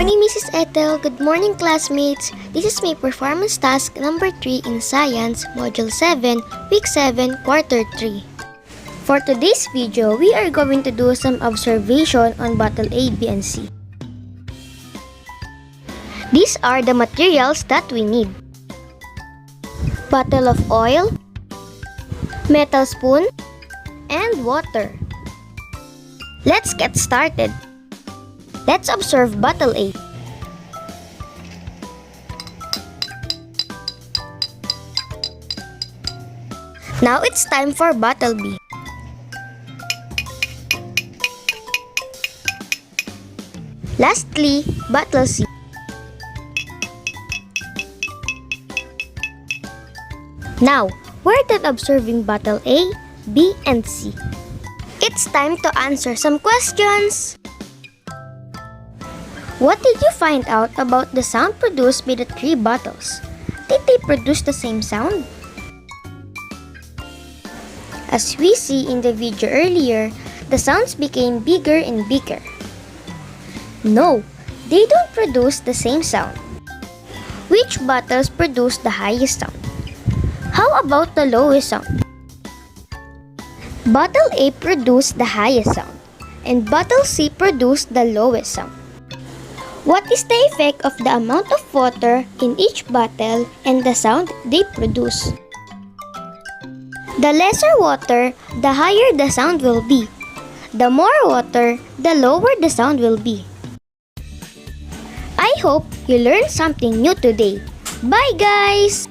morning, Mrs. Ethle. Good morning, classmates. This is my performance task number 3 in Science, Module 7, Week 7, Quarter 3. For today's video, we are going to do some observation on bottle A, B, and C. These are the materials that we need. Bottle of oil, metal spoon, and water. Let's get started. Let's observe bottle A. Now it's time for bottle B. Lastly, bottle C. Now, we're done observing bottle A, B, and C. It's time to answer some questions. What did you find out about the sound produced by the 3 bottles? Did they produce the same sound? As we see in the video earlier, the sounds became bigger and bigger. No, they don't produce the same sound. Which bottles produce the highest sound? How about the lowest sound? Bottle A produced the highest sound, and bottle C produced the lowest sound. What is the effect of the amount of water in each bottle and the sound they produce? The lesser water, the higher the sound will be. The more water, the lower the sound will be. I hope you learned something new today. Bye, guys!